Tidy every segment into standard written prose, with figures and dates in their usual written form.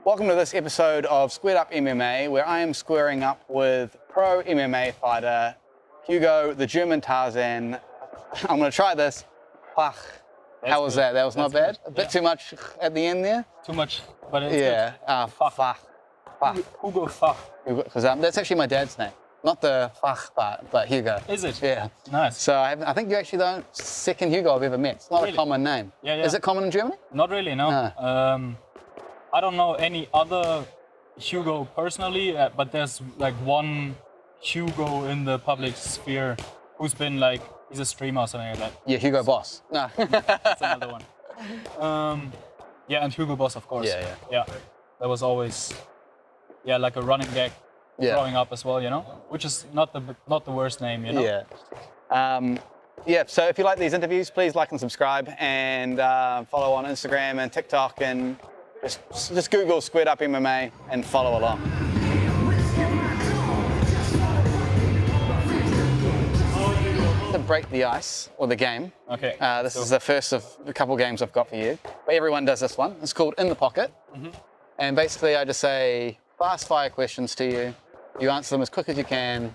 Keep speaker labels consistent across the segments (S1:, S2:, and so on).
S1: Welcome to this episode of Squared Up MMA, where I am squaring up with pro MMA fighter Hugo, the German Tarzan. I'm going to try this. Vach. How was that? That was not bad? A bit too much at the end there?
S2: Too much, but it's
S1: good. Vach.
S2: Hugo Vach.
S1: Because that's actually my dad's name. Not the Vach part, but Hugo.
S2: Is it?
S1: Yeah.
S2: Nice.
S1: So I think you're actually the second Hugo I've ever met. It's not a common name.
S2: Yeah.
S1: Is it common in Germany?
S2: Not really, no. I don't know any other Hugo personally, but there's like one Hugo in the public sphere who's been like, he's a streamer or something like that.
S1: Yeah, Hugo Boss. No.
S2: That's another one. Yeah, and Hugo Boss, of course. Yeah. That was always, like a running gag growing up as well, you know? Which is not the worst name, you know?
S1: Yeah. So if you like these interviews, please like and subscribe and follow on Instagram and TikTok and just Google Squared Up MMA and follow along. To break the ice, or the game.
S2: Okay.
S1: This is the first of a couple games I've got for you. But everyone does this one. It's called In the Pocket. Mm-hmm. And basically I just say fast fire questions to you. You answer them as quick as you can.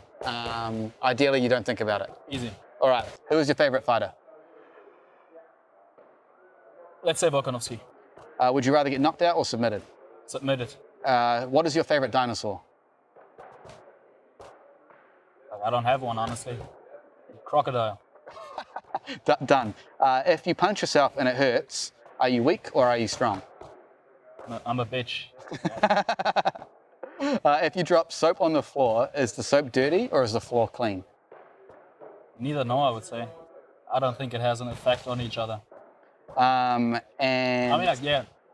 S1: Ideally you don't think about it.
S2: Easy.
S1: All right. Who is your favorite fighter?
S2: Let's say Volkanovski.
S1: Would you rather get knocked out or submitted?
S2: Submitted.
S1: What is your favorite dinosaur?
S2: I don't have one, honestly. Crocodile.
S1: Done. If you punch yourself and it hurts, are you weak or are you strong?
S2: I'm a bitch.
S1: If you drop soap on the floor, is the soap dirty or is the floor clean?
S2: Neither nor, I would say. I don't think it has an effect on each other.
S1: And
S2: I mean,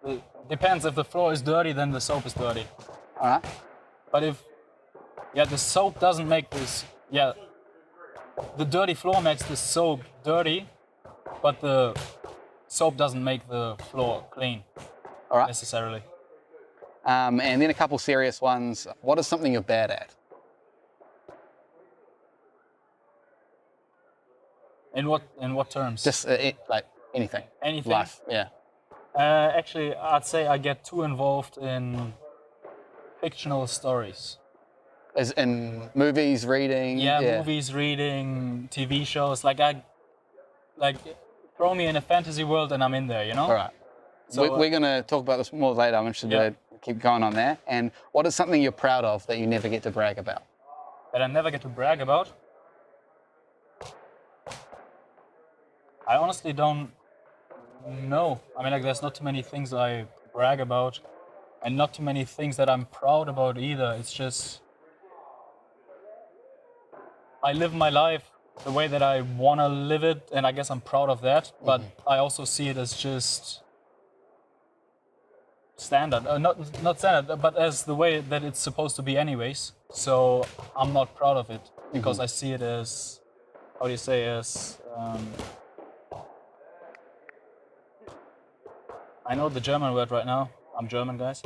S2: it depends. If the floor is dirty, then the soap is dirty.
S1: All right.
S2: But if, the soap doesn't make this, the dirty floor makes the soap dirty, but the soap doesn't make the floor clean.
S1: All right.
S2: Necessarily.
S1: And then a couple serious ones. What is something you're bad at?
S2: In what terms?
S1: Just like anything.
S2: Anything.
S1: Life. Yeah.
S2: Actually, I'd say I get too involved in fictional stories.
S1: As in movies, reading.
S2: Yeah, movies, reading, TV shows. Like throw me in a fantasy world and I'm in there, you know?
S1: All right. So we're going to talk about this more later. I'm interested to keep going on that. And what is something you're proud of that you never get to brag about?
S2: That I never get to brag about? I honestly don't know. I mean, there's not too many things I brag about and not too many things that I'm proud about either. It's just, I live my life the way that I want to live it, and I guess I'm proud of that, but I also see it as just standard. Not standard, but as the way that it's supposed to be anyways. So I'm not proud of it because I see it as, I know the German word right now. I'm German, guys.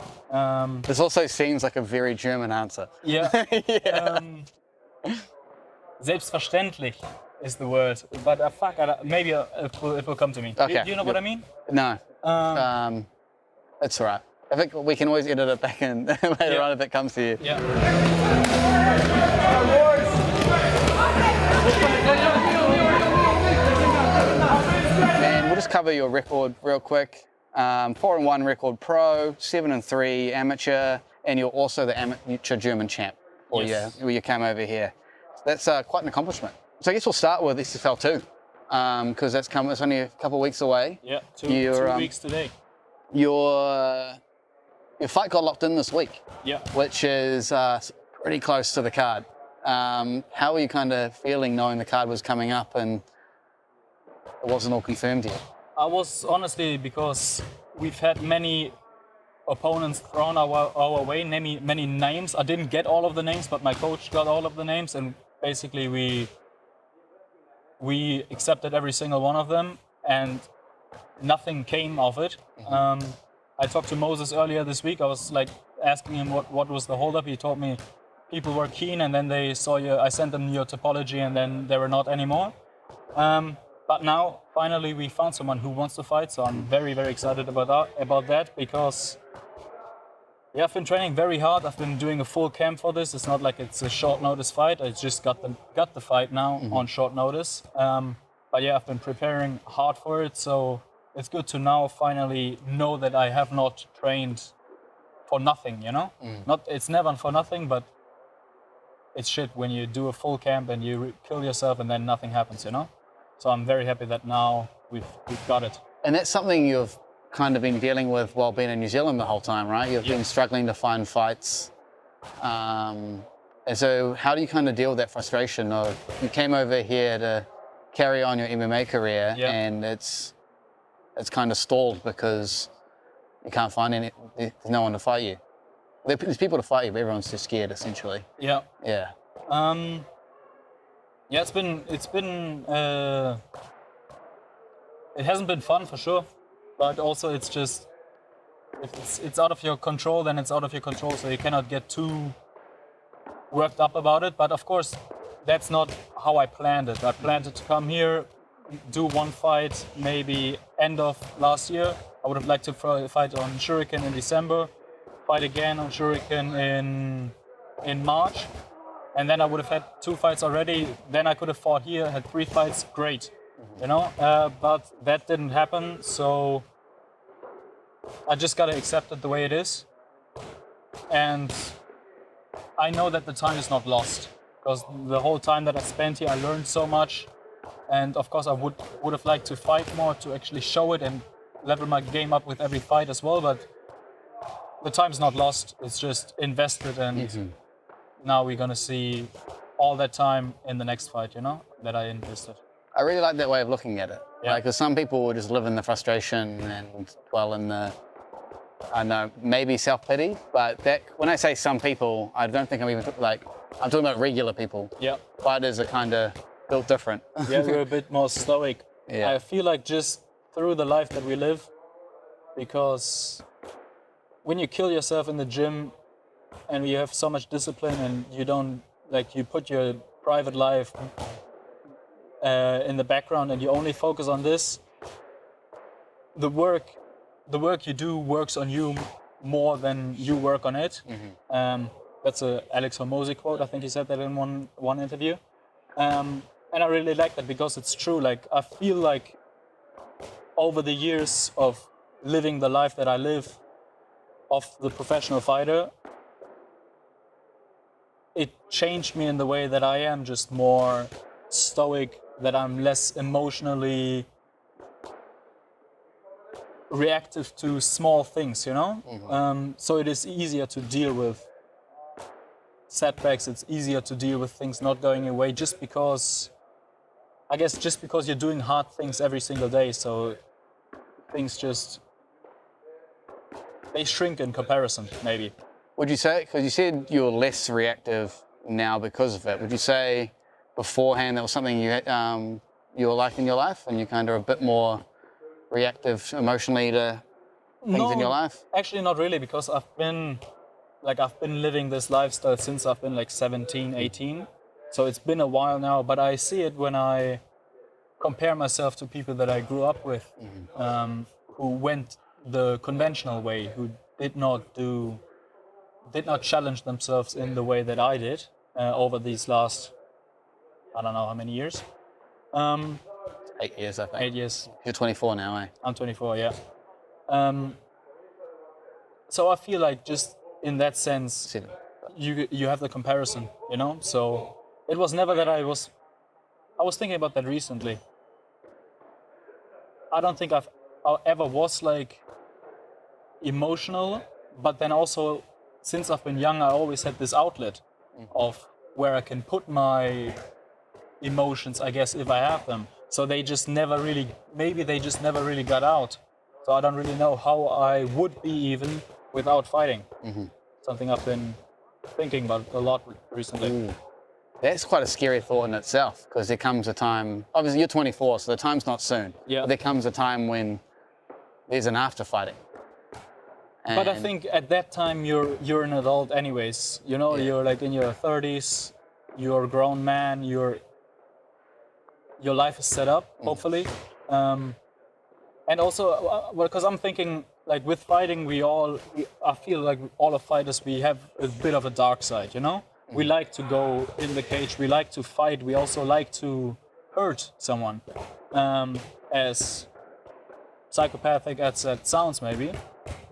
S1: This also seems like a very German answer.
S2: Yeah. Selbstverständlich is the word, but maybe it will come to me.
S1: Okay.
S2: Do you know what I mean?
S1: No. It's all right. I think we can always edit it back in later on if it comes to you.
S2: Yeah.
S1: And we'll just cover your record real quick. 4-1 record pro, 7-3 amateur, and you're also the amateur German champ. Where you came over here. That's quite an accomplishment. So I guess we'll start with SFL 2, because it's only a couple of weeks away.
S2: Yeah, two weeks today.
S1: Your fight got locked in this week.
S2: Yeah.
S1: Which is pretty close to the card. How were you kind of feeling knowing the card was coming up and it wasn't all confirmed yet?
S2: I was honestly, because we've had many opponents thrown our way, many names. I didn't get all of the names, but my coach got all of the names, and basically we accepted every single one of them, and nothing came of it. I talked to Moses earlier this week. I was like asking him what was the holdup. He told me people were keen, and then they saw I sent them your topology, and then they were not anymore. But now, finally, we found someone who wants to fight, so I'm very, very excited about that because Yeah, I've been training very hard. I've been doing a full camp for this. It's not like it's a short notice fight. I just got the fight now on short notice. But yeah, I've been preparing hard for it. So it's good to now finally know that I have not trained for nothing. You know, it's never for nothing, but it's shit when you do a full camp and you kill yourself and then nothing happens. You know. So I'm very happy that now we've got it.
S1: And that's something you've kind of been dealing with while being in New Zealand the whole time, right? You've been struggling to find fights. And so how do you kind of deal with that frustration of you came over here to carry on your MMA career and it's kind of stalled because you can't find there's no one to fight you. There's people to fight you, but everyone's too scared essentially.
S2: Yeah.
S1: Yeah.
S2: Yeah, it's been it hasn't been fun for sure, but also it's just if it's out of your control, then it's out of your control, so you cannot get too worked up about it. But of course, that's not how I planned it. I planned it to come here, do one fight, maybe end of last year. I would have liked to fight on Shuriken in December, fight again on Shuriken in March, and then I would have had 2 fights already. Then I could have fought here, had 3 fights, great, you know. But that didn't happen, so I just gotta accept it the way it is. And I know that the time is not lost, because the whole time that I spent here, I learned so much. And of course, I would have liked to fight more, to actually show it and level my game up with every fight as well. But the time's not lost; it's just invested, and now we're gonna see all that time in the next fight, you know, that I invested.
S1: I really like that way of looking at it.
S2: Yeah.
S1: Like, because some people will just live in the frustration and dwell in the, I don't know, maybe self-pity. But that, when I say some people, I don't think I'm even I'm talking about regular people.
S2: Yeah.
S1: Fighters are kind of built different.
S2: Yeah, we're a bit more stoic.
S1: Yeah.
S2: I feel like just through the life that we live, because when you kill yourself in the gym and you have so much discipline and you don't, like, you put your private life in the background and you only focus on this, the work you do works on you more than you work on it. That's a Alex Hormozy quote. I think he said that in one interview. And I really like that because it's true. Like, I feel like over the years of living the life that I live of the professional fighter, it changed me in the way that I am just more stoic, that I'm less emotionally reactive to small things, you know? So it is easier to deal with setbacks, it's easier to deal with things not going your way just because you're doing hard things every single day, so things just, they shrink in comparison, maybe.
S1: Would you say, because you said you're less reactive now because of it, would you say beforehand that was something you were like in your life and you kind of a bit more reactive emotionally to things in your life?
S2: Actually not really, because I've been living this lifestyle since I've been like 17, 18. So it's been a while now, but I see it when I compare myself to people that I grew up with, who went the conventional way, who did not challenge themselves in the way that I did over these last, I don't know how many years.
S1: 8 years, I think.
S2: 8 years.
S1: You're 24 now, eh?
S2: I'm 24, yeah. So I feel like just in that sense, you have the comparison, you know? So it was never that I was thinking about that recently. I don't think I ever was like emotional, but then also since I've been young, I always had this outlet of where I can put my emotions, I guess, if I have them. So they just never really got out. So I don't really know how I would be even without fighting. Something I've been thinking about a lot recently.
S1: That's quite a scary thought in itself, because there comes a time, obviously you're 24, so the time's not soon.
S2: Yeah.
S1: But there comes a time when there's an after fighting.
S2: But I think at that time you're an adult anyways. You know, you're like in your 30s, you're a grown man, your life is set up, hopefully. And also, because I'm thinking like with fighting, I feel like all of fighters, we have a bit of a dark side, you know? We like to go in the cage, we like to fight, we also like to hurt someone. As psychopathic as that sounds maybe,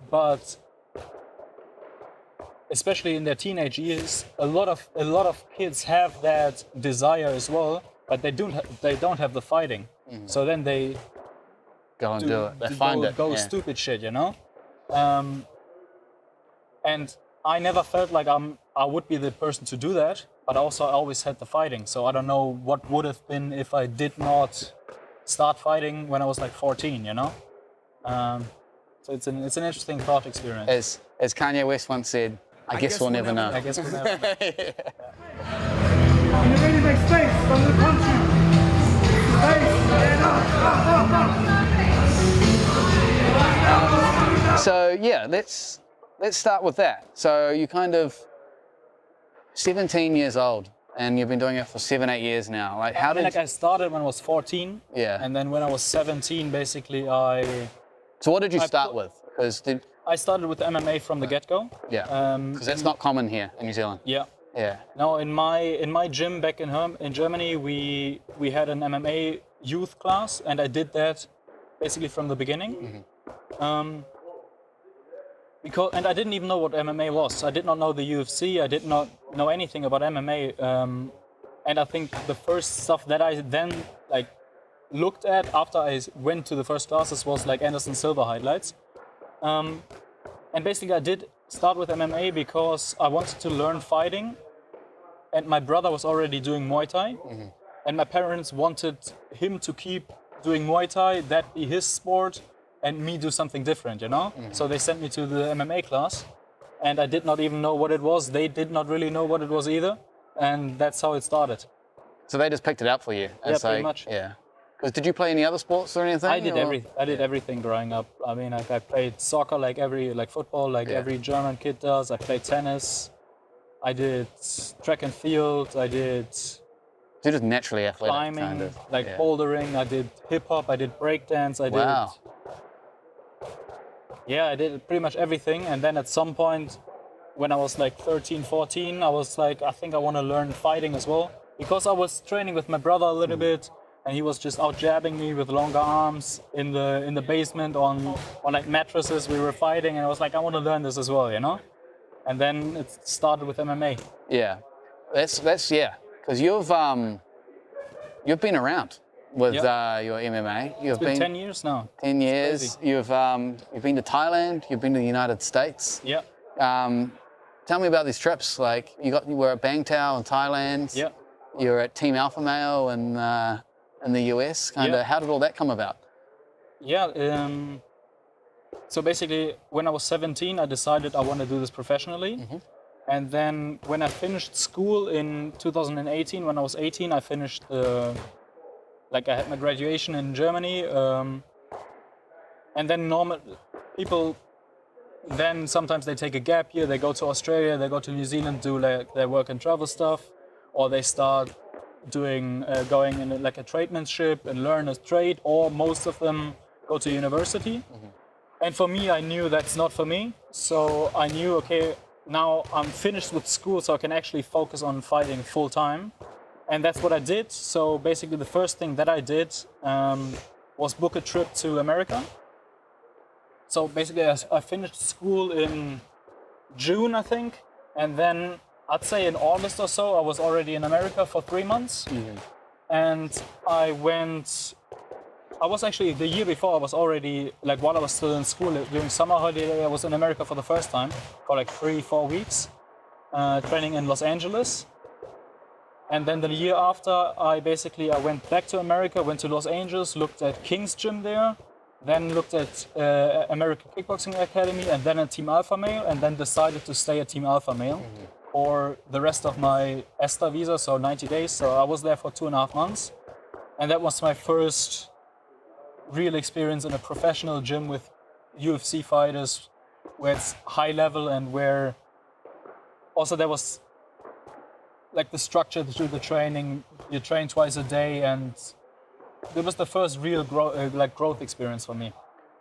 S2: but especially in their teenage years, a lot of kids have that desire as well, but they don't have the fighting. So then they
S1: Go and do it. They find it.
S2: Go
S1: Yeah.
S2: stupid shit, you know. And I never felt like I would be the person to do that, but also I always had the fighting. So I don't know what would have been if I did not start fighting when I was like 14, you know. So it's an interesting thought experience.
S1: As Kanye West once said, I guess we'll never know.
S2: I guess we'll never know.
S3: You really make space from the country. Space, stand up.
S1: So yeah, let's start with that. So you kind of 17 years old, and you've been doing it for 7-8 years now. Like how did?
S2: Like I started when I was 14.
S1: Yeah.
S2: And then when I was 17, basically
S1: So what did you start with? Because
S2: I started with MMA from the get-go.
S1: yeah, because that's not common here in New Zealand.
S2: Yeah.
S1: Yeah.
S2: No, in my gym back in Germany, we had an MMA youth class, and I did that basically from the beginning. And I didn't even know what MMA was. I did not know the UFC. I did not know anything about MMA. And I think the first stuff that I then like looked at after I went to the first classes was like Anderson Silva highlights. And basically I did start with MMA because I wanted to learn fighting, and my brother was already doing Muay Thai, and my parents wanted him to keep doing Muay Thai, that be his sport, and me do something different, you know? So they sent me to the MMA class, and I did not even know what it was. They did not really know what it was either, and that's how it started.
S1: So they just picked it up for you.
S2: Yeah, pretty much.
S1: Yeah. Because did you play any other sports or anything?
S2: I did everything growing up. I mean, I played soccer like football, like every German kid does. I played tennis. I did track and field. I did
S1: You're just naturally athletic,
S2: climbing,
S1: kind of.
S2: bouldering. I did hip hop. I did breakdance.
S1: Wow.
S2: I did pretty much everything. And then at some point, when I was like 13, 14, I was like, I think I want to learn fighting as well, because I was training with my brother a little bit. And he was just out jabbing me with longer arms in the basement on like mattresses. We were fighting, and I was like, I want to learn this as well, you know. And then it started with MMA.
S1: Yeah, that's because you've been around with your MMA. You've
S2: It's been 10 years now.
S1: 10 years. You've been to Thailand. You've been to the United States.
S2: Yeah.
S1: Tell me about these trips. Like you were at Bangtao in Thailand.
S2: Yeah.
S1: You were at Team Alpha Male in the US. How did all that come about?
S2: Yeah. So basically, when I was 17, I decided I want to do this professionally. And then when I finished school in 2018, when I was 18, I finished I had my graduation in Germany. And then people then sometimes they take a gap year, they go to Australia, they go to New Zealand, do like their work and travel stuff, or they start doing going in like a tradesmanship and learn a trade, or most of them go to university. And for me, I knew that's not for me. So I knew, okay, now I'm finished with school, so I can actually focus on fighting full time. And that's what I did. So basically the first thing that I did was book a trip to America. So basically I finished school in June, I think. And then I'd say in August or so, I was already in America for 3 months. And I was actually, the year before, I was already, like while I was still in school, during summer holiday, I was in America for the first time for like 3-4 weeks, training in Los Angeles. And then the year after, I went back to America, went to Los Angeles, looked at King's Gym there, then looked at American Kickboxing Academy, and then at Team Alpha Male, and then decided to stay at Team Alpha Male for the rest of my ESTA visa, so 90 days. So I was there for 2.5 months. And that was my first real experience in a professional gym with UFC fighters, where it's high level and where also there was like the structure to the training. You train twice a day, and it was the first real growth experience for me.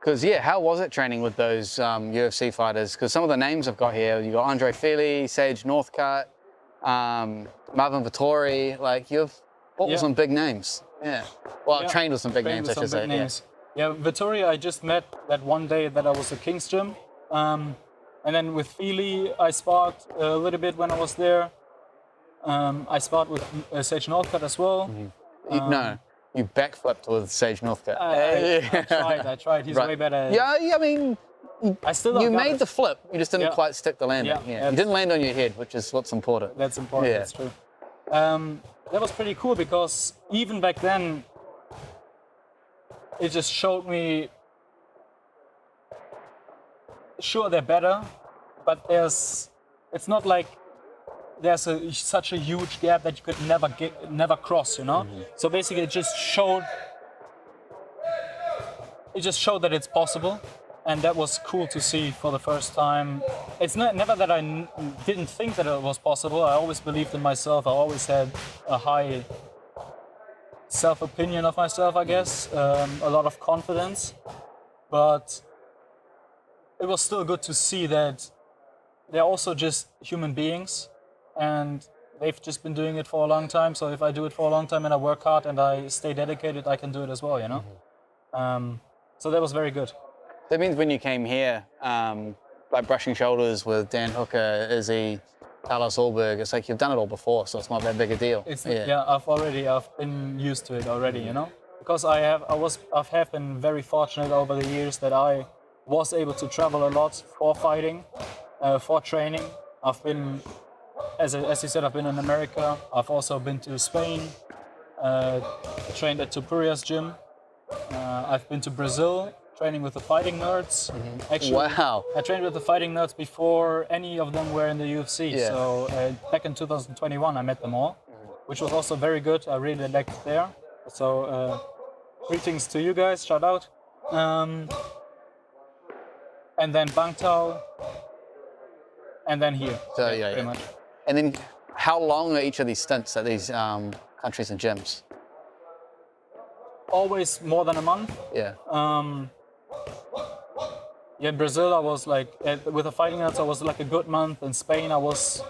S1: Because how was it training with those UFC fighters? Because some of the names I've got here, you got Andre Fili, Sage Northcutt, Marvin Vittori. Like you've fought with some big names. Yeah. Well, I've trained with some big names, I should say.
S2: Yeah, Vittori, I just met that one day that I was at King's Gym. And then with Fili, I sparred a little bit when I was there. I sparred with Sage Northcutt as well.
S1: No, you backflipped with Sage Northcutt.
S2: I tried. He's way better.
S1: Yeah, I mean,
S2: I still
S1: you made the flip. You just didn't quite stick the landing.
S2: Yeah.
S1: You didn't land on your head, which is what's important.
S2: That's important.
S1: Yeah.
S2: That's true. That was pretty cool because even back then, it just showed me. Sure, they're better, but it's not like there's such a huge gap that you could never cross, you know. So basically, it just showed that it's possible, and that was cool to see for the first time. It's never that I didn't think that it was possible. I always believed in myself. I always had a high self-opinion of myself, I guess, a lot of confidence, but it was still good to see that they're also just human beings, and they've just been doing it for a long time. So if I do it for a long time and I work hard and I stay dedicated, I can do it as well, you know? So that was very good.
S1: That means when you came here, like brushing shoulders with Dan Hooker, Izzy, Carlos Ulberg, it's like you've done it all before, so it's not that big a deal.
S2: I've been used to it already, you know? Because I have been very fortunate over the years that I was able to travel a lot for fighting, for training. I've been, as you said, I've been in America. I've also been to Spain, trained at Tupuria's gym. I've been to Brazil, training with the Fighting Nerds. Actually,
S1: wow.
S2: I trained with the Fighting Nerds before any of them were in the UFC.
S1: Yeah.
S2: So back in 2021, I met them all, which was also very good. I really liked it there. So greetings to you guys, shout out. And then Bangtao, and then here.
S1: So
S2: pretty much.
S1: And then how long are each of these stints at these countries and gyms?
S2: Always more than a month.
S1: Yeah.
S2: In Brazil, I was like, with the Fighting Nerds, I was like a good month. In Spain, I was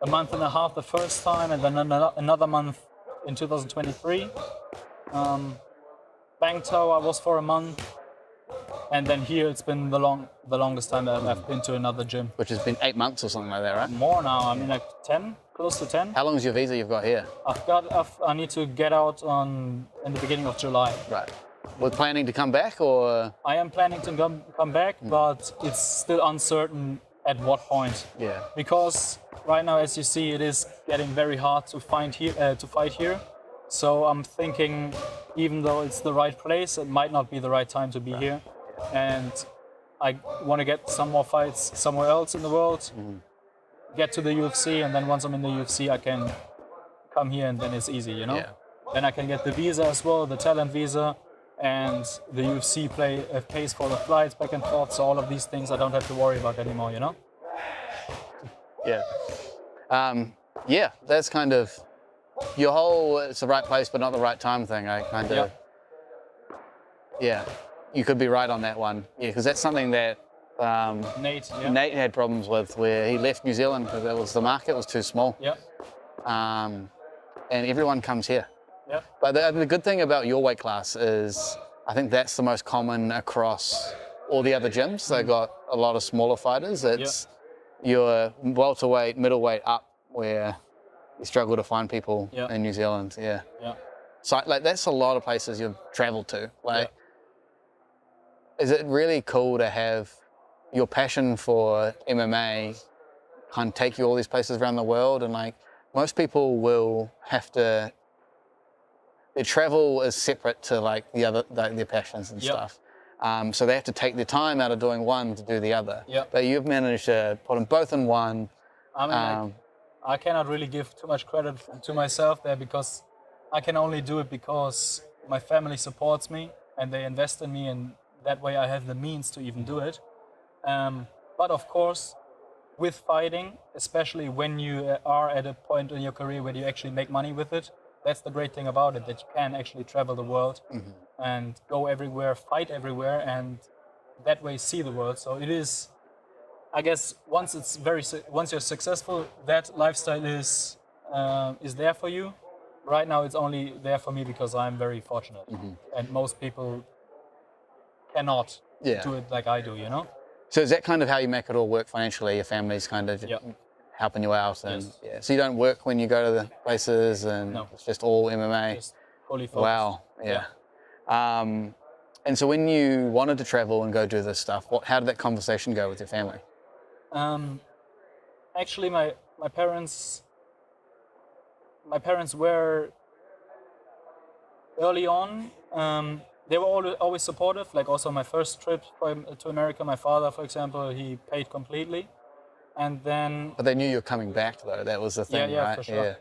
S2: a month and a half the first time, and then another month in 2023. Bangtao, I was for a month. And then here, it's been the longest time that I've been to another gym.
S1: Which has been 8 months or something like that, right?
S2: More now, I mean like 10, close to 10.
S1: How long is your visa you've got here?
S2: I need to get out in the beginning of July.
S1: Right. We're planning to come back, or?
S2: I am planning to come back, but it's still uncertain at what point.
S1: Yeah.
S2: Because right now, as you see, it is getting very hard to fight here. So I'm thinking, even though it's the right place, it might not be the right time to be here. And I want to get some more fights somewhere else in the world, get to the UFC, and then once I'm in the UFC, I can come here, and then it's easy, you know?
S1: Yeah.
S2: Then I can get the visa as well, the talent visa, and the UFC pays for the flights back and forth, so all of these things I don't have to worry about anymore, you know?
S1: Yeah. That's kind of your whole it's the right place but not the right time thing. I kind of, you could be right on that one. Yeah, because that's something that Nate had problems with, where he left New Zealand because the market was too small.
S2: Yeah.
S1: And everyone comes here.
S2: Yeah.
S1: But the good thing about your weight class is I think that's the most common across all the other gyms. They've got a lot of smaller fighters. It's your welterweight, middleweight up where you struggle to find people in New Zealand. Yeah. So like that's a lot of places you've traveled to. Like, is it really cool to have your passion for MMA kind of take you all these places around the world? And like most people will have to, their travel is separate to like the other, like their passions and stuff. So they have to take their time out of doing one to do the other. But you've managed to put them both in one.
S2: I mean, I cannot really give too much credit to myself there, because I can only do it because my family supports me and they invest in me, and that way I have the means to even do it. But of course, with fighting, especially when you are at a point in your career where you actually make money with it, that's the great thing about it, that you can actually travel the world and go everywhere, fight everywhere, and that way see the world. So it is, I guess, once you're successful, that lifestyle is there for you. Right now, it's only there for me because I'm very fortunate, and most people cannot do it like I do. You know.
S1: So is that kind of how you make it all work financially? Your family's kind of helping you out, and so you don't work when you go to the places, and it's just all MMA.
S2: Just fully focused.
S1: Wow, yeah. And so when you wanted to travel and go do this stuff, how did that conversation go with your family?
S2: Actually, my parents were early on. They were always supportive. Like also my first trip to America, my father, for example, he paid completely, and then.
S1: But they knew you were coming back, though. That was the thing, right?
S2: For sure.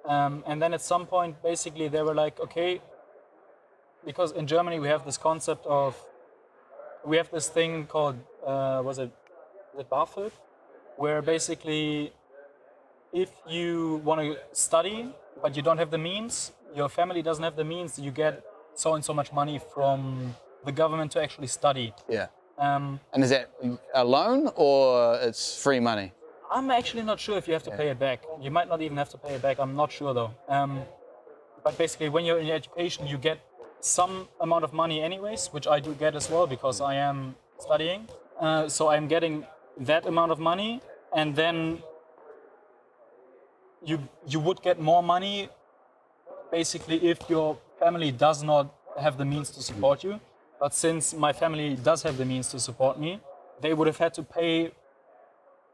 S2: And then at some point, basically, they were like, okay, because in Germany we have this concept of, we have this thing called, was it BAföG, where basically, if you want to study but you don't have the means, your family doesn't have the means, you get so and so much money from the government to actually study.
S1: Yeah. And is that a loan or it's free money?
S2: I'm actually not sure if you have to pay it back. You might not even have to pay it back. I'm not sure though. But basically, when you're in education, you get some amount of money anyways, which I do get as well because I am studying. So I'm getting that amount of money, and then you would get more money basically if your family does not have the means to support you. But since my family does have the means to support me, they would have had to pay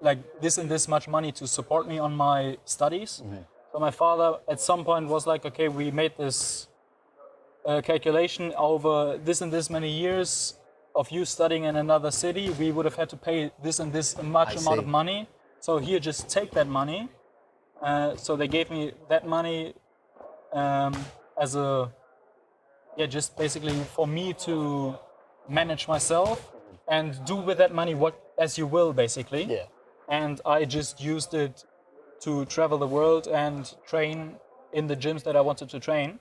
S2: like this and this much money to support me on my studies. So my father at some point was like, okay, we made this calculation over this and this many years of you studying in another city, we would have had to pay this and this much amount of money. So here, just take that money. So they gave me that money as a, just basically for me to manage myself and do with that money what as you will, basically.
S1: Yeah.
S2: And I just used it to travel the world and train in the gyms that I wanted to train.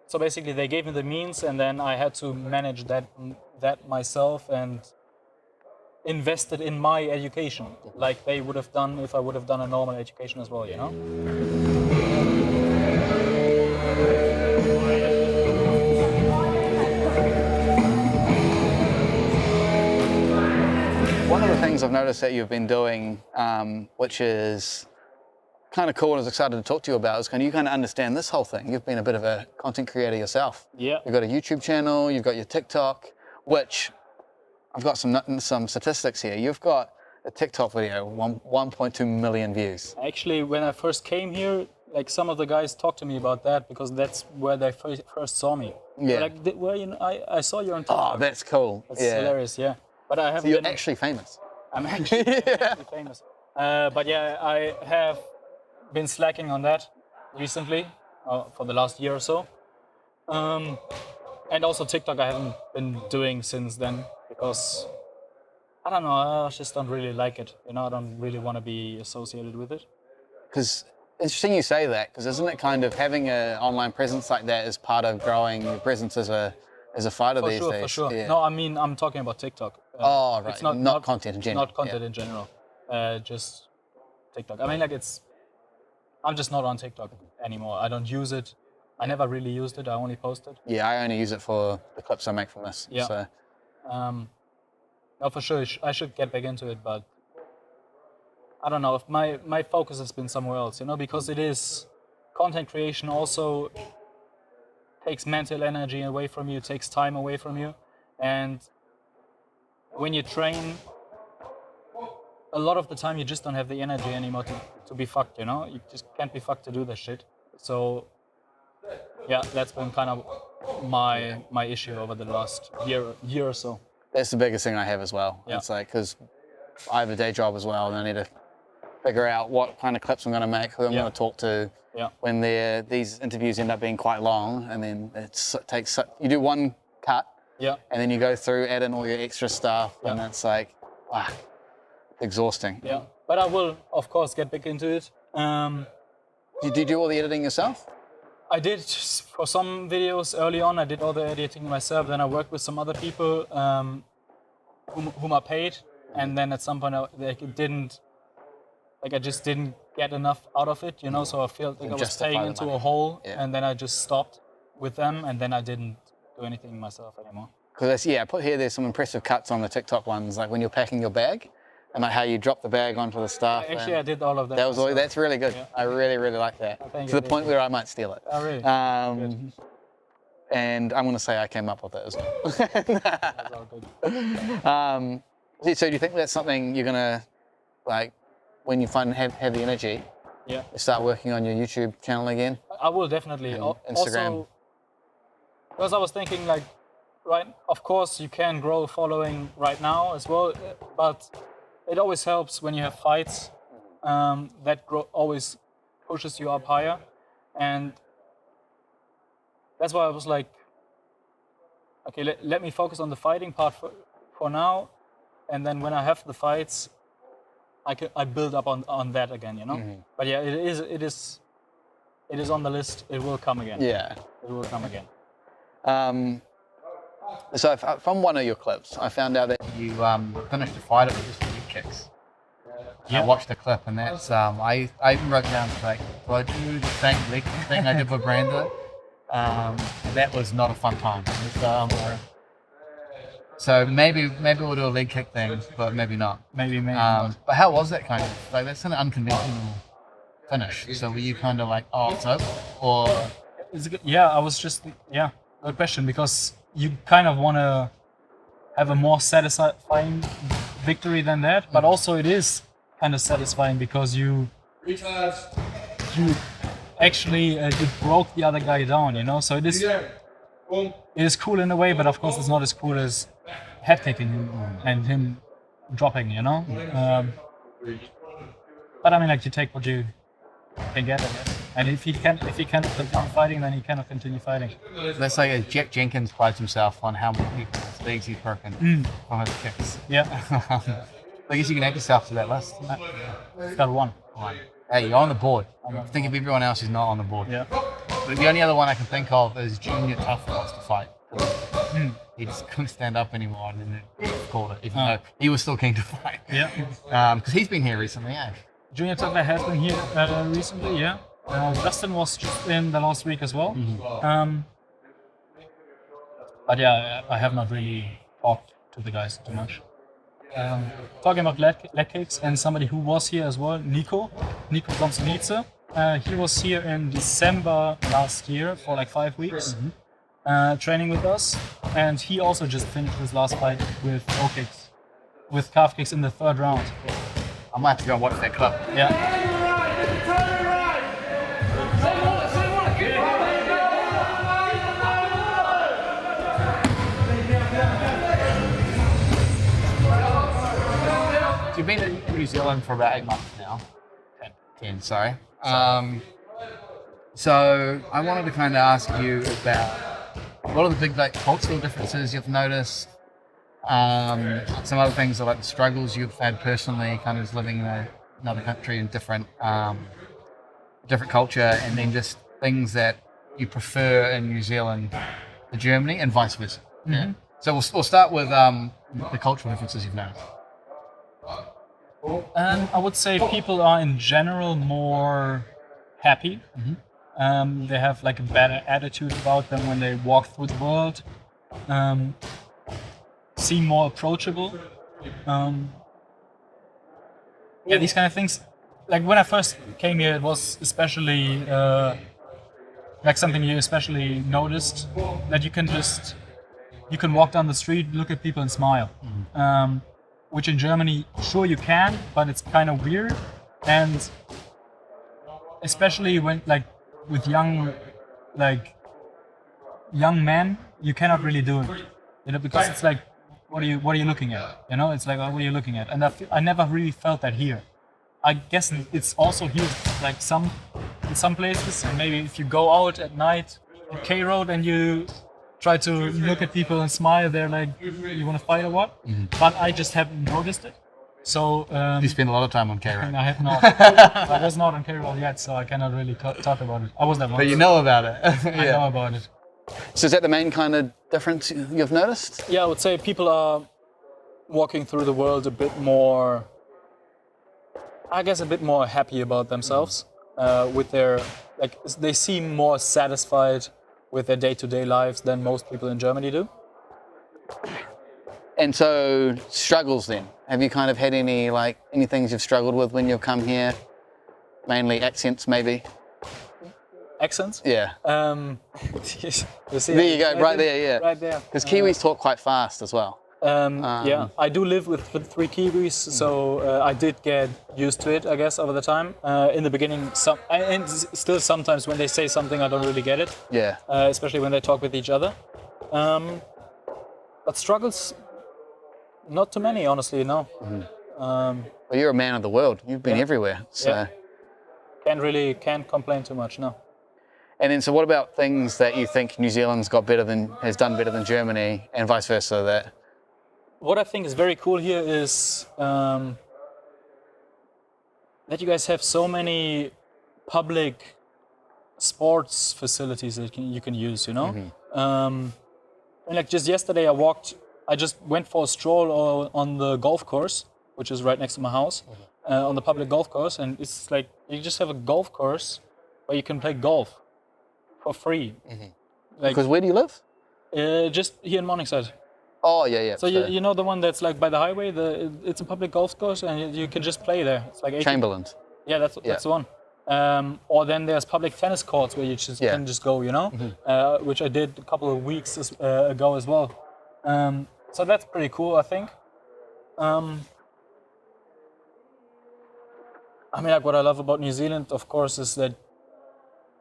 S2: So basically, they gave me the means, and then I had to manage that myself and invest it in my education, like they would have done if I would have done a normal education as well, you know?
S1: One of the things I've noticed that you've been doing, which is kind of cool and I was excited to talk to you about, is you kind of understand this whole thing. You've been a bit of a content creator yourself.
S2: Yeah.
S1: You've got a YouTube channel, you've got your TikTok, which I've got some statistics here. You've got a TikTok video, 1.2 million views.
S2: Actually, when I first came here, like some of the guys talked to me about that because that's where they first saw me.
S1: Yeah.
S2: Like, well, you know, I saw you on TikTok.
S1: Oh, that's cool.
S2: That's hilarious, yeah. But I haven't.
S1: So you're actually famous.
S2: I'm actually famous. But yeah, I have been slacking on that recently for the last year or so. And also TikTok I haven't been doing since then because I don't know, I just don't really like it. You know, I don't really want to be associated with it.
S1: Because interesting you say that, because isn't it kind of having an online presence like that is part of growing your presence as a fighter these days?
S2: For sure.
S1: Yeah.
S2: No, I mean, I'm talking about TikTok.
S1: Oh, right.
S2: It's
S1: not content in general.
S2: Not content in general. Just TikTok. I mean, like I'm just not on TikTok anymore. I don't use it. I never really used it. I only posted.
S1: Yeah, I only use it for the clips I make from this.
S2: Yeah.
S1: So.
S2: No, for sure, I should get back into it, but I don't know. If my focus has been somewhere else, you know, because it is content creation also takes mental energy away from you, takes time away from you, and when you train, a lot of the time you just don't have the energy anymore to be fucked, you know? You just can't be fucked to do this shit. So, yeah, that's been kind of my issue over the last year or so.
S1: That's the biggest thing I have as well.
S2: Yeah.
S1: It's like, because I have a day job as well, and I need to figure out what kind of clips I'm going to make, who I'm going to talk to.
S2: Yeah.
S1: When these interviews end up being quite long, and then you do one cut,
S2: yeah,
S1: and then you go through, add in all your extra stuff, and it's like, wow, exhausting.
S2: Yeah, but I will, of course, get back into it.
S1: Did you do all the editing yourself?
S2: I did for some videos early on. I did all the editing myself. Then I worked with some other people whom I paid, and then at some point I just didn't get enough out of it, you know. So I felt like I was paying into a hole, and then I just stopped with them, and then I didn't do anything myself anymore.
S1: Because I put here, there's some impressive cuts on the TikTok ones, like when you're packing your bag, and like how you drop the bag onto the stuff.
S2: Actually, I did all of that.
S1: That's really good. Yeah. I really, really like that. To the point where I might steal it.
S2: Oh, really?
S1: And I'm going to say I came up with it as well.
S2: That's all good.
S1: So do you think that's something you're going to, like, when you have the energy, start working on your YouTube channel again?
S2: I will definitely.
S1: And Instagram.
S2: Also, because I was thinking, like, right, of course you can grow a following right now as well, but it always helps when you have fights. That always pushes you up higher, and that's why I was like, okay, let me focus on the fighting part for now, and then when I have the fights, I build up on that again, you know. Mm-hmm. But yeah, it is on the list. It will come again.
S1: Yeah,
S2: it will come again.
S1: So from one of your clips, I found out that
S4: you finished a fight with just leg kicks.
S2: Yeah.
S4: I watched the clip, and that's I even wrote down like, do I do the same leg kick thing I did with Brando? That was not a fun time. So maybe we'll do a leg kick thing, but maybe not.
S2: Maybe.
S4: But how was that kind of like? That's an unconventional finish. So were you kind of like, oh, it's over, or?
S2: Yeah, I was just good question, because you kind of want to have a more satisfying victory than that, but also it is kind of satisfying because you actually you broke the other guy down, you know. So it is cool in a way, but of course it's not as cool as head kicking him and him dropping, you know. But I mean, like, you take what you can get, I guess. And if he cannot continue fighting, then he cannot continue fighting.
S4: That's like Jack Jenkins prides himself on how many people's legs he's broken from his kicks.
S2: Yeah.
S4: I guess you can add yourself to that list.
S2: Got one.
S4: Hey, you're on the board. Think of everyone else who's not on the board.
S2: Yeah.
S4: But the only other one I can think of is Junior Tough wants to fight. He just couldn't stand up anymore, and then he called it, even though he was still keen to fight.
S2: Yeah.
S4: Because he's been here recently,
S2: Junior Tough has been here recently, yeah. Justin was just in the last week as well. Mm-hmm. But yeah, I have not really talked to the guys too much. Talking about leg kicks, and somebody who was here as well, Nico Gonzalez. He was here in December last year for like 5 weeks, training with us, and he also just finished his last fight with kicks, with calf kicks in the 3rd round.
S4: I might have to go and watch that clip.
S2: Yeah.
S4: You've been in New Zealand for about 8 months now. 10, sorry. So I wanted to kind of ask you about what are the big cultural differences you've noticed, some other things are like the struggles you've had personally, kind of just living in another country and different culture, and then just things that you prefer in New Zealand to Germany and vice versa. Mm-hmm. Yeah. So we'll start with the cultural differences you've noticed.
S2: I would say people are in general more happy. Mm-hmm. They have like a better attitude about them when they walk through the world. Seem more approachable. These kind of things. Like when I first came here, it was especially like something you especially noticed, that you can walk down the street, look at people and smile. Mm-hmm. Which in Germany, sure you can, but it's kind of weird. And especially when with young men, you cannot really do it, you know, because it's like, what are you looking at? You know, it's like, what are you looking at? And I never really felt that here. I guess it's also here, like in some places, and maybe if you go out at night at K Road and you try to look at people and smile, they're like, you want to fight or what? Mm-hmm. But I just haven't noticed it. So
S4: You spend a lot of time on K-Road.
S2: I have not. I was not on payroll yet, so I cannot really talk about it. I was there once.
S4: But you know about it.
S2: I know about it.
S1: So is that the main kind of difference you've noticed?
S2: Yeah, I would say people are walking through the world a bit more, I guess, a bit more happy about themselves, with their, like, they seem more satisfied with their day-to-day lives than most people in Germany do.
S1: And so struggles then. Have you kind of had any things you've struggled with when you've come here? Mainly accents maybe?
S2: Accents?
S1: Yeah.
S2: You see,
S1: There you go, right there, yeah.
S2: Right there.
S1: Because Kiwis talk quite fast as well.
S2: Yeah, I do live with 3 Kiwis, so I did get used to it, I guess, over the time. In the beginning, and still sometimes when they say something, I don't really get it.
S1: Yeah.
S2: Especially when they talk with each other. But struggles, not too many, honestly, no.
S1: Well, you're a man of the world. You've been everywhere. So.
S2: Yeah. Can't complain too much, no.
S1: And then, so what about things that you think New Zealand's has done better than Germany, and vice versa? That
S2: what I think is very cool here is that you guys have so many public sports facilities that you can use, you know? And like just yesterday I just went for a stroll on the golf course, which is right next to my house, on the public golf course, and it's like you just have a golf course where you can play golf for free. Like,
S1: because where do you live?
S2: just here in Morningside.
S1: Oh yeah.
S2: So you know the one that's like by the highway. It's a public golf course, and you can just play there. It's like 80.
S1: Chamberlain.
S2: Yeah, that's the one. Or then there's public tennis courts where you can just go, you know, which I did a couple of weeks ago as well. So that's pretty cool, I think. I mean, like what I love about New Zealand, of course, is that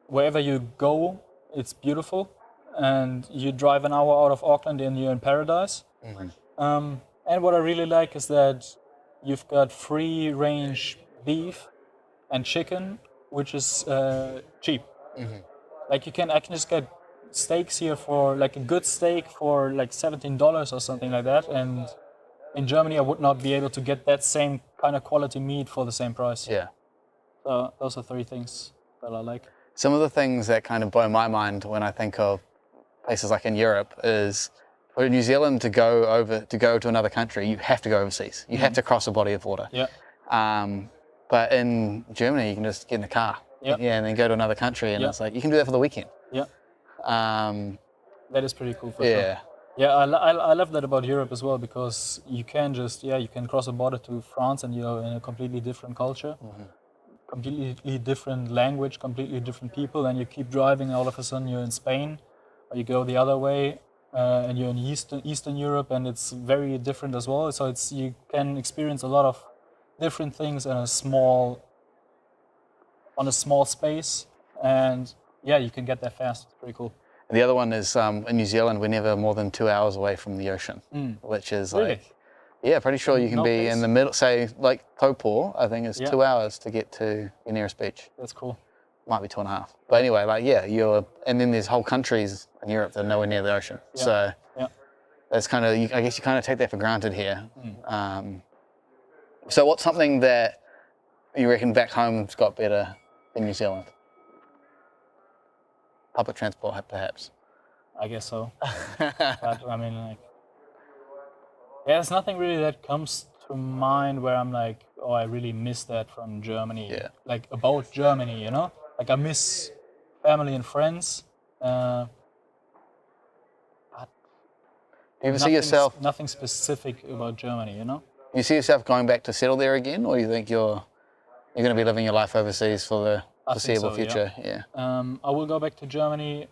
S2: wherever you go, it's beautiful, and you drive an hour out of Auckland and you're in paradise. And what I really like is that you've got free-range beef and chicken, which is cheap. Like I can just get steaks here for like a good steak for like $17 or something like that, and in Germany I would not be able to get that same kind of quality meat for the same price.
S1: Yeah.
S2: So those are 3 things that I like.
S1: Some of the things that kind of blow my mind when I think of places like in Europe is for New Zealand to go to another country, you have to go overseas. You have to cross a body of water.
S2: Yeah.
S1: But in Germany, you can just get in a car.
S2: Yeah.
S1: And then go to another country, and it's like you can do that for the weekend.
S2: Yeah. That is pretty cool for
S1: Yeah.
S2: sure. Yeah, I love that about Europe as well, because you can you can cross a border to France and you're in a completely different culture, completely different language, completely different people, and you keep driving, all of a sudden you're in Spain, or you go the other way and you're in Eastern Europe, and it's very different as well. So you can experience a lot of different things on a small space, and yeah, you can get there fast. It's pretty cool.
S1: The other one is in New Zealand, we're never more than 2 hours away from the ocean, which is
S2: Really?
S1: yeah, pretty sure you can be
S2: place?
S1: in the middle, say like Taupo, I think it's 2 hours to get to your nearest beach.
S2: That's cool.
S1: Might be 2.5. But anyway, and then there's whole countries in Europe that are nowhere near the ocean.
S2: Yeah.
S1: So
S2: Yeah.
S1: that's kind of, I guess you kind of take that for granted here. So what's something that you reckon back home's got better than New Zealand? Public transport, perhaps.
S2: I guess so. But I mean, like, yeah, there's nothing really that comes to mind where I'm like, oh, I really miss that from Germany.
S1: Yeah.
S2: Like about Germany, you know? Like I miss family and friends. But
S1: Do you ever see yourself?
S2: Nothing specific about Germany, you know?
S1: You see yourself going back to settle there again, or do you think you're going to be living your life overseas for the foreseeable future? Yeah.
S2: I will go back to Germany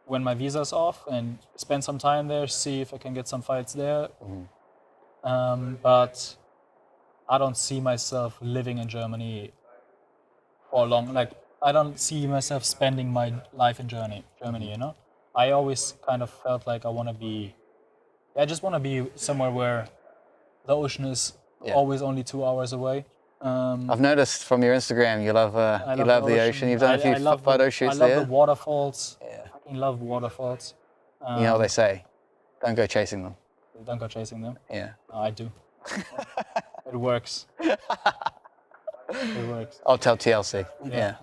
S2: when my visa's off and spend some time there, see if I can get some fights there. But I don't see myself living in Germany for long. Like, I don't see myself spending my life in Germany, you know? I always kind of felt like I just want to be somewhere where the ocean is always only 2 hours away.
S1: I've noticed from your Instagram you love the ocean. You've done a few photo shoots there.
S2: I love the waterfalls. I fucking love waterfalls.
S1: You know what they say? Don't go chasing them.
S2: Don't go chasing them.
S1: Yeah.
S2: I do. It works. It works.
S1: I'll tell TLC. Yeah.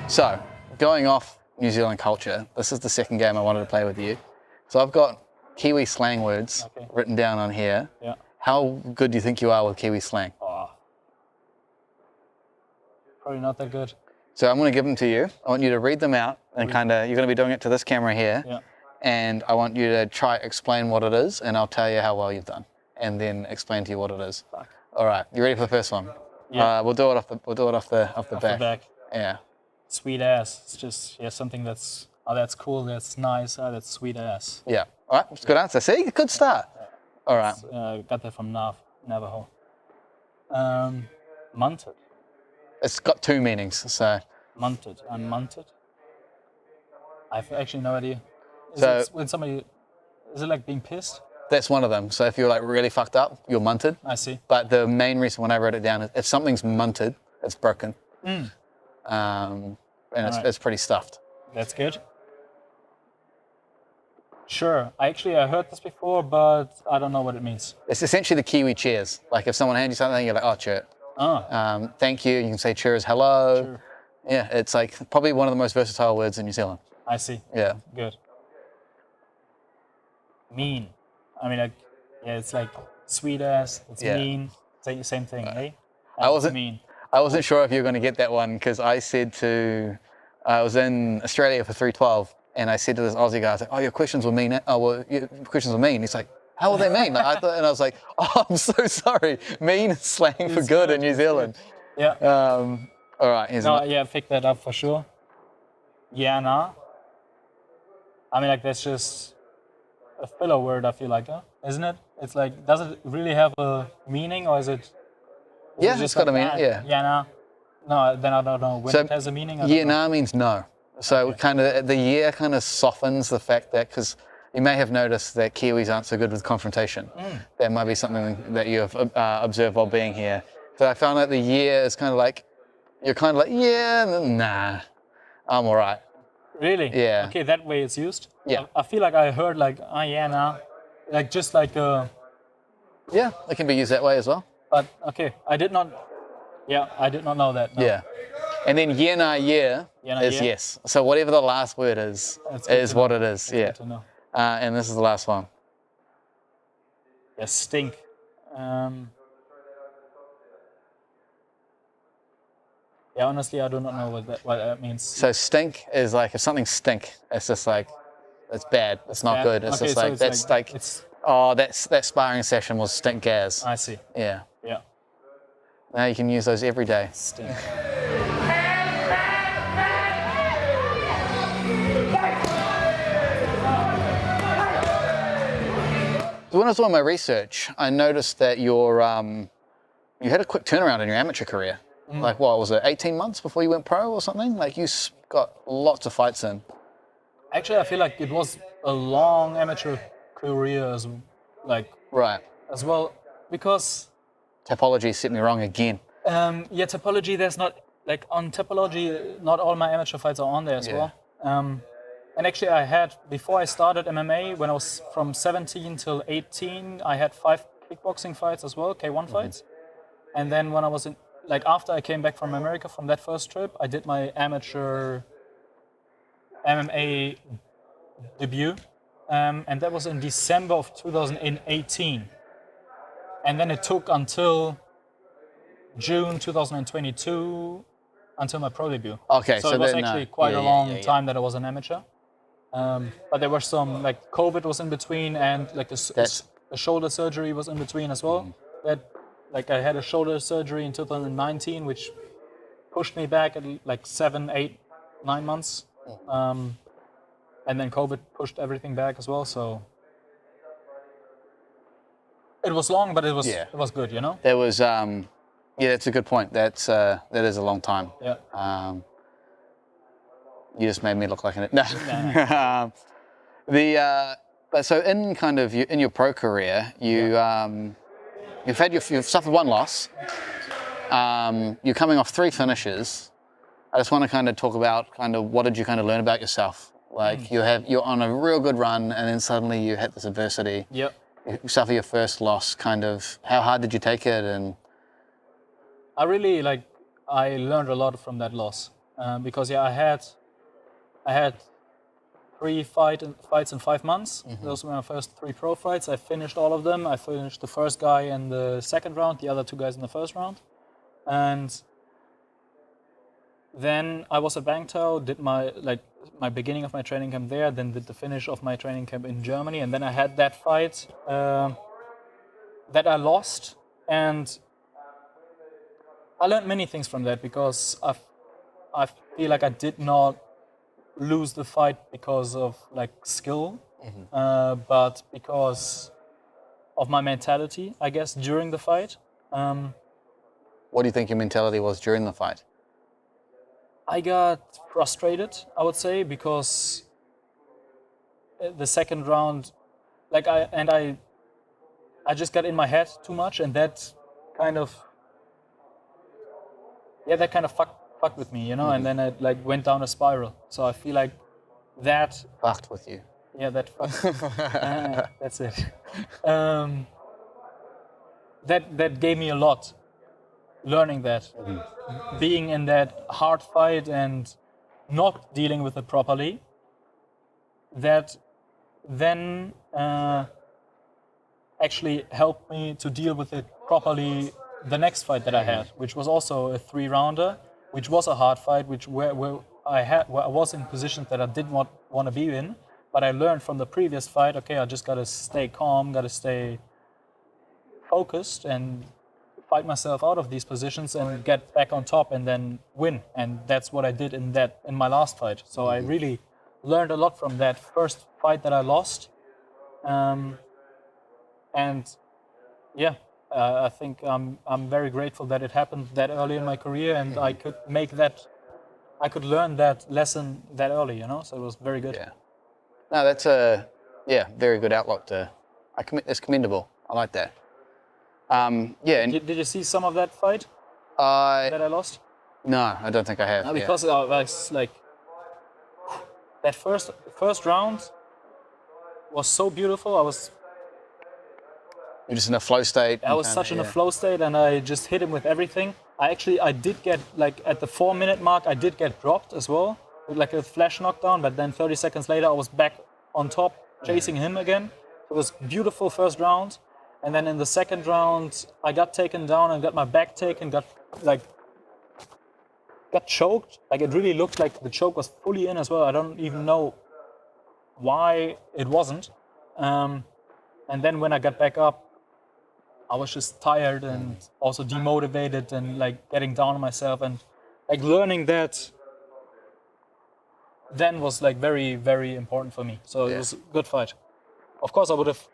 S1: So, going off New Zealand culture, this is the second game I wanted to play with you. So I've got Kiwi slang words written down on here.
S2: Yeah.
S1: How good do you think you are with Kiwi slang?
S2: Oh. Probably not that good.
S1: So I'm going to give them to you. I want you to read them out and kind of, you're going to be doing it to this camera here.
S2: Yeah.
S1: And I want you to try explain what it is, and I'll tell you how well you've done, and then explain to you what it is.
S2: Fuck.
S1: All right, you ready for the first one?
S2: Yeah.
S1: We'll do it off the
S2: Off
S1: back.
S2: the back.
S1: Yeah.
S2: Sweet ass. It's just something that's that's cool, that's nice, that's sweet ass.
S1: Yeah. All right, that's a good answer. See, good start. All right.
S2: Got that from Navajo. Munted.
S1: It's got two meanings. So
S2: Munted. I'm munted. I've actually no idea. Is
S1: So-
S2: it when somebody? Is it like being pissed?
S1: that's one of them. So if you're like really fucked up, you're munted.
S2: I see.
S1: But the main reason when I wrote it down is if something's munted, it's broken. And it's pretty stuffed.
S2: That's good. Sure. I heard this before, but I don't know what it means.
S1: It's essentially the Kiwi cheers. Like if someone hands you something, you're like, oh, cheer.
S2: Oh.
S1: Thank you. You can say cheers, hello.
S2: Sure.
S1: Yeah, it's like probably one of the most versatile words in New Zealand.
S2: I see.
S1: Yeah.
S2: Good. Mean. I mean, it's like sweet ass. It's mean. Same thing, eh?
S1: I wasn't
S2: mean.
S1: I wasn't sure if you were going to get that one because I was in Australia for 312 and I said to this Aussie guy, I was like, oh, your questions were mean. Oh, well, your questions were mean. He's like, how were they mean? Like, and I was like, oh, I'm so sorry. Mean is slang for good in New Zealand.
S2: Yeah.
S1: All right. Here's
S2: I picked that up for sure. Yeah, nah. I mean, like, that's just a filler word, I feel like, isn't it? It's like, does it really have a meaning, or is it?
S1: yeah, it's got a meaning. Yeah.
S2: Yeah, nah. No, then I don't know. When it has a meaning, I don't
S1: Yeah,
S2: know.
S1: nah means no. So kind of the yeah kind of softens the fact that, because you may have noticed that Kiwis aren't so good with confrontation. That might be something that you have observed while being here. So I found that the yeah is kind of like, you're kind of like, yeah, nah, I'm all right.
S2: Really?
S1: Yeah.
S2: Okay, that way it's used?
S1: Yeah.
S2: I feel like I heard like, yeah, nah. Like just like
S1: Yeah, it can be used that way as well.
S2: but okay, I did not know that. No.
S1: Yeah. And then yeah, nah, yeah
S2: Yeah,
S1: is
S2: yeah.
S1: yes. So whatever the last word is
S2: good to
S1: what
S2: know.
S1: it is.
S2: That's
S1: Yeah.
S2: good to know.
S1: And this is the last one.
S2: Yeah, stink. Yeah, honestly, I do not know what that means.
S1: So stink is like if something stink, it's just like it's bad. It's not
S2: Bad?
S1: good. It's
S2: Okay,
S1: just
S2: so
S1: like
S2: it's
S1: that's
S2: like-
S1: like
S2: it's-
S1: oh that sparring session was stink gas.
S2: I see.
S1: Yeah.
S2: Yeah.
S1: Now you can use those every day.
S2: Stink.
S1: So when I was doing my research, I noticed that you had a quick turnaround in your amateur career. Like what was it, 18 months before you went pro or something? Like you got lots of fights in.
S2: Actually, I feel like it was a long amateur career
S1: Right.
S2: as well, because
S1: Topology set me wrong again.
S2: Topology, there's not, like on Topology, not all my amateur fights are on there as well. And actually I had, before I started MMA, when I was from 17 till 18, I had 5 kickboxing fights as well, K1 fights. And then when I was after I came back from America from that first trip, I did my amateur MMA debut. And that was in December of 2018. And then it took until June 2022 until my pro debut.
S1: Okay,
S2: So
S1: so
S2: it was
S1: then,
S2: actually quite
S1: yeah,
S2: a
S1: yeah,
S2: long
S1: yeah, yeah.
S2: time that I was an amateur. But there were some, like COVID was in between, and like a shoulder surgery was in between as well. That, like I had a shoulder surgery in 2019, which pushed me back at like 7, 8, 9 months. And then COVID pushed everything back as well. So it was long, but it was good, you know?
S1: There was yeah, that's a good point. That is a long time.
S2: Yeah.
S1: You just made me look like an no. But so in kind of in your pro career, you've suffered one loss. You're coming off 3 finishes. I just want to kind of talk about kind of what did you kind of learn about yourself? Like you're on a real good run, and then suddenly you hit this adversity.
S2: Yep.
S1: You suffer your first loss. Kind of how hard did you take it? And
S2: I really I learned a lot from that loss because I had 3 fights in 5 months. Those were my first 3 pro fights. I finished all of them. I finished the first guy in the second round, the other 2 guys in the first round, and then I was at Bangtao, did my beginning of my training camp there, then did the finish of my training camp in Germany, and then I had that fight that I lost, and I learned many things from that because I feel like I did not lose the fight because of skill, but because of my mentality, I guess, during the fight.
S1: what do you think your mentality was during the fight?
S2: I got frustrated, I would say, because the second round, I just got in my head too much, and that kind of fucked with me, you know, and then it went down a spiral. So I feel like that
S1: Fucked with you.
S2: Yeah, that that's it. That gave me a lot. Learning that, being in that hard fight and not dealing with it properly, that then actually helped me to deal with it properly the next fight that I had, which was also a 3-rounder, which was a hard fight, where I was in positions that I did not want to be in, but I learned from the previous fight, okay, I just gotta stay calm, gotta stay focused and fight myself out of these positions and get back on top and then win. And that's what I did in my last fight. So I really learned a lot from that first fight that I lost. I think I'm very grateful that it happened that early in my career, and I could learn that lesson that early, you know. So it was very good.
S1: Yeah. No, that's very good outlook it's commendable. I like that. And
S2: Did you see some of that fight that I lost?
S1: No, I don't think I have.
S2: No, because I was that first round was so beautiful.
S1: You're just in a flow state.
S2: I was in a flow state, and I just hit him with everything. I did get at the 4-minute mark. I did get dropped as well, with a flash knockdown. But then 30 seconds later, I was back on top, chasing him again. It was beautiful first round. And then in the second round, I got taken down and got my back taken, got choked. It really looked like the choke was fully in as well. I don't even know why it wasn't. And then when I got back up, I was just tired and also demotivated and getting down on myself, and learning that then was very, very important for me. So it was a good fight. Of course, I would have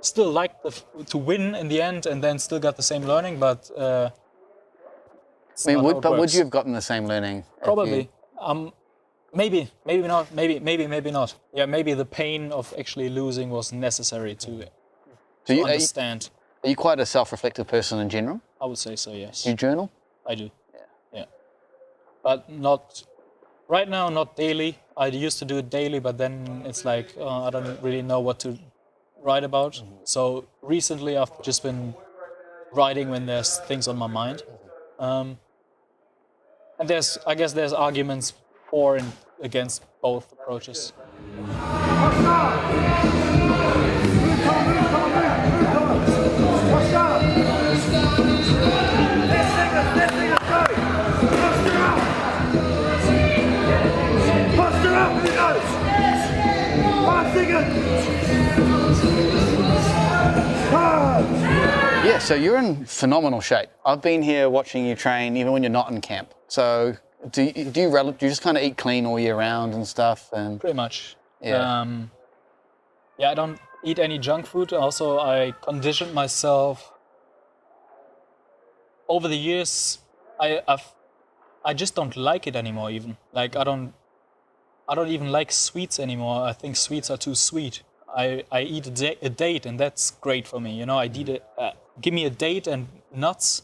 S2: still liked to win in the end and then still got the same learning, but
S1: would you have gotten the same learning?
S2: Probably. Maybe not. Maybe not. Yeah, maybe the pain of actually losing was necessary to understand.
S1: Are you quite a self-reflective person in general?
S2: I would say so, yes.
S1: You journal?
S2: I do. Yeah. But not right now, not daily. I used to do it daily, but then it's I don't really know what to write about. So recently I've just been writing when there's things on my mind. And I guess there's arguments for and against both approaches.
S1: Yeah, so you're in phenomenal shape. I've been here watching you train even when you're not in camp. So do you just kind of eat clean all year round and stuff? And
S2: pretty much.
S1: Yeah.
S2: I don't eat any junk food. Also, I conditioned myself over the years. I just don't like it anymore. Even I don't even like sweets anymore. I think sweets are too sweet. I eat a date, and that's great for me. You know, I eat give me a date and nuts,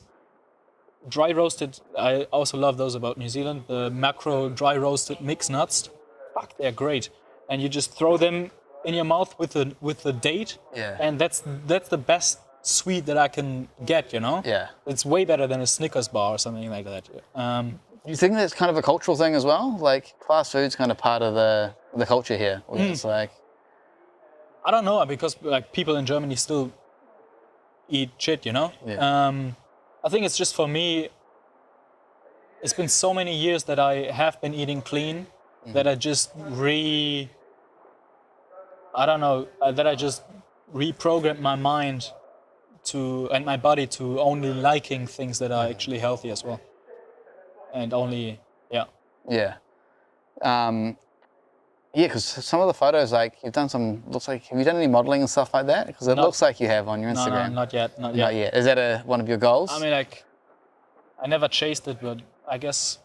S2: dry roasted. I also love those about New Zealand. The macro dry roasted mixed nuts. Fuck, they're great. And you just throw them in your mouth with the date.
S1: Yeah.
S2: And that's the best sweet that I can get. You know.
S1: Yeah.
S2: It's way better than a Snickers bar or something like that.
S1: You think that's kind of a cultural thing as well? Like fast food's kind of part of the culture here. Where it's like,
S2: I don't know, because like people in Germany still eat shit, you know.
S1: Yeah.
S2: I think it's just for me. It's been so many years that I have been eating clean that I just reprogrammed my mind and my body to only liking things that are actually healthy as well, and only
S1: Yeah. Yeah, because some of the photos, like you've done have you done any modeling and stuff like that? Because it looks like you have on your Instagram.
S2: No, not yet.
S1: Not yet. Is that one of your goals?
S2: I mean, like, I never chased it, but I guess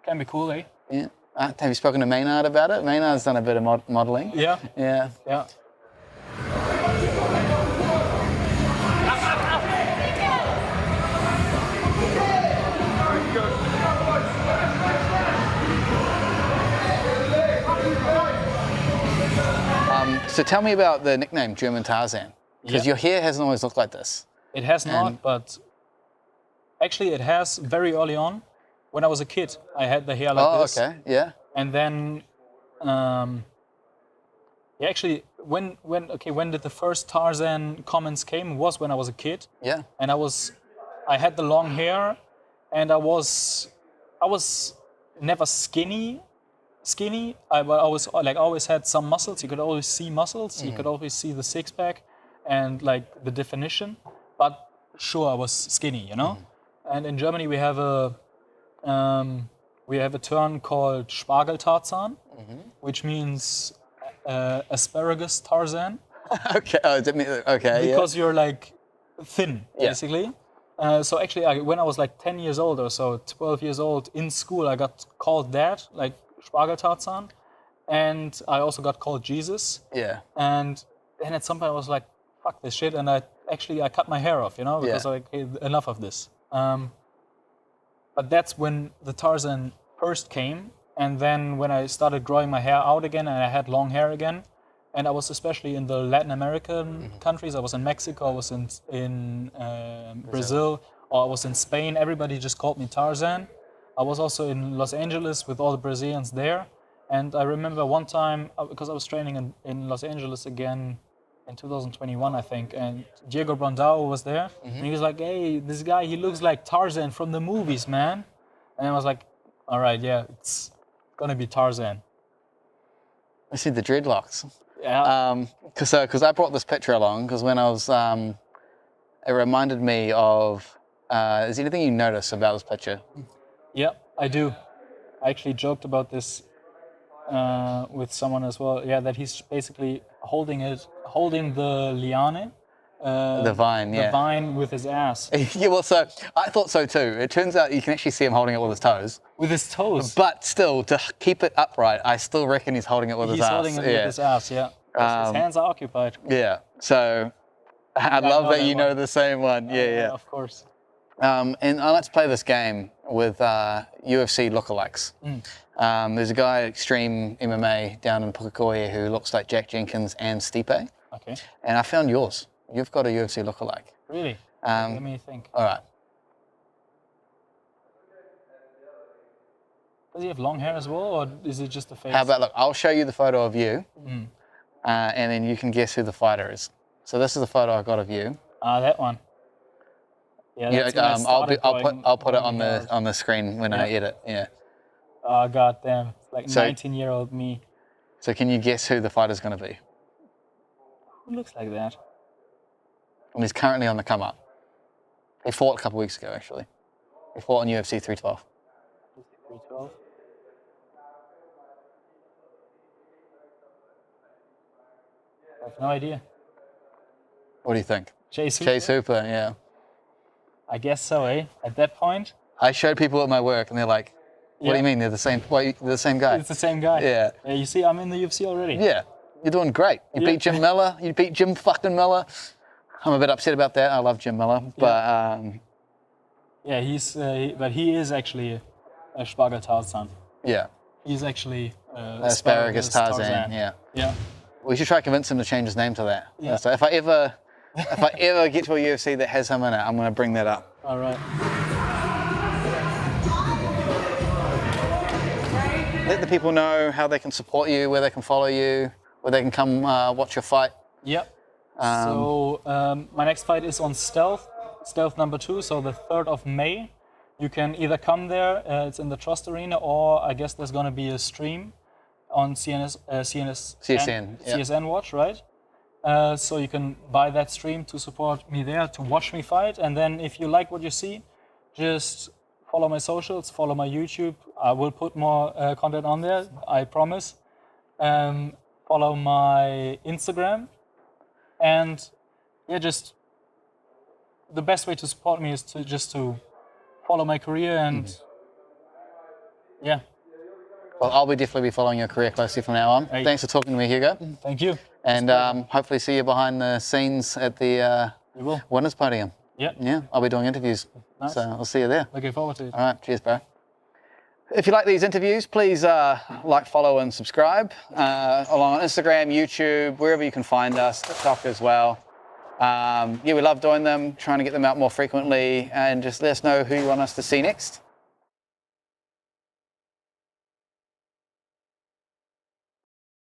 S2: can be cool, eh?
S1: Yeah. Have you spoken to Maynard about it? Maynard's done a bit of modeling.
S2: Yeah.
S1: Yeah.
S2: Yeah.
S1: So tell me about the nickname German Tarzan, because your hair hasn't always looked like this.
S2: It has not, but actually it has very early on. When I was a kid, I had the hair like this.
S1: Oh, okay, yeah.
S2: And then, actually, when did the first Tarzan comments came? Was when I was a kid.
S1: Yeah.
S2: And I had the long hair, and I was never skinny. I always had some muscles. You could always see muscles. You could always see the six pack and like the definition. But sure, I was skinny, you know. And in Germany we have a term called Spargel Tarzan, which means asparagus Tarzan.
S1: Okay. Oh, okay.
S2: Because you're like thin, basically. So actually, when I was like 10 years old or so, 12 years old, in school, I got called that, like Spargel Tarzan, and I also got called Jesus.
S1: Yeah.
S2: And then at some point I was like, fuck this shit, and I cut my hair off, you know, because like, hey, enough of this. But that's when the Tarzan first came, and then when I started growing my hair out again, and I had long hair again, and I was especially in the Latin American countries. I was in Mexico, I was in Brazil, or I was in Spain. Everybody just called me Tarzan. I was also in Los Angeles with all the Brazilians there. And I remember one time, because I was training in Los Angeles again in 2021, I think, and Diego Brandao was there. And he was like, hey, this guy, he looks like Tarzan from the movies, man. And I was like, all right, yeah, it's gonna be Tarzan.
S1: I see the dreadlocks.
S2: Yeah.
S1: Because I brought this picture along because when I was, it reminded me of. Is there anything you notice about this picture?
S2: Yeah, I do. I actually joked about this with someone as well. Yeah, that he's basically holding the liane.
S1: The vine,
S2: The
S1: yeah.
S2: vine with his ass.
S1: Yeah, well, so I thought so too. It turns out you can actually see him holding it with his toes.
S2: With his toes.
S1: But still, to keep it upright, I still reckon he's holding it with his ass.
S2: He's holding it with his ass, yeah. 'Cause his hands are occupied.
S1: Yeah, so I love that you know the same one. Yeah.
S2: Of course.
S1: And let's play this game with UFC lookalikes. There's a guy at Extreme MMA down in Pukekohe who looks like Jack Jenkins and Stipe.
S2: Okay.
S1: And I found yours. You've got a UFC lookalike.
S2: Really? Let me think.
S1: All right.
S2: Does he have long hair as well, or is it just the face?
S1: How about, look, I'll show you the photo of you, and then you can guess who the fighter is. So this is the photo I got of you.
S2: That one. Yeah, that's when I started
S1: I'll put it
S2: growing hair.
S1: on the screen when I edit. Yeah.
S2: Oh, goddamn. It's like
S1: So-
S2: 19-year-old me.
S1: So can you guess who the fighter's going to be?
S2: Who looks like that?
S1: And he's currently on the come up. He fought a couple weeks ago, actually. He fought on UFC 312.
S2: 312? I have no idea.
S1: What do you think?
S2: Chase Hooper?
S1: Chase Hooper, yeah.
S2: I guess so, eh? At that point?
S1: I showed people at my work, and they're like, "What do you mean? They're the same? They're the same guy?"
S2: It's the same guy.
S1: Yeah.
S2: You see, I'm in the UFC already.
S1: Yeah, you're doing great. You beat Jim Miller. You beat Jim fucking Miller. I'm a bit upset about that. I love Jim Miller, but
S2: Yeah, but he is actually a Spargel Tarzan.
S1: Yeah.
S2: He's actually
S1: Asparagus Tarzan. Yeah.
S2: Yeah.
S1: We should try to convince him to change his name to that.
S2: Yeah.
S1: So if I ever get to a UFC that has him in it, I'm going to bring that up.
S2: All right.
S1: Let the people know how they can support you, where they can follow you, where they can come watch your fight.
S2: Yep. My next fight is on Stealth number 2, so the 3rd of May. You can either come there, it's in the Trust Arena, or I guess there's going to be a stream on CSN Watch, right? So you can buy that stream to support me there, to watch me fight. And then if you like what you see, just follow my socials, follow my YouTube. I will put more content on there, I promise. Follow my Instagram. And yeah, just the best way to support me is to follow my career and yeah.
S1: Well, I'll definitely be following your career closely from now on.
S2: Hey.
S1: Thanks for talking to me, Hugo.
S2: Thank you.
S1: And hopefully see you behind the scenes at the winners podium.
S2: Yep.
S1: Yeah, I'll be doing interviews.
S2: Nice.
S1: So I'll see you there.
S2: Looking forward to it.
S1: All right, cheers, bro. If you like these interviews, please like, follow, and subscribe along on Instagram, YouTube, wherever you can find us, TikTok as well. Yeah, we love doing them, trying to get them out more frequently, and just let us know who you want us to see next.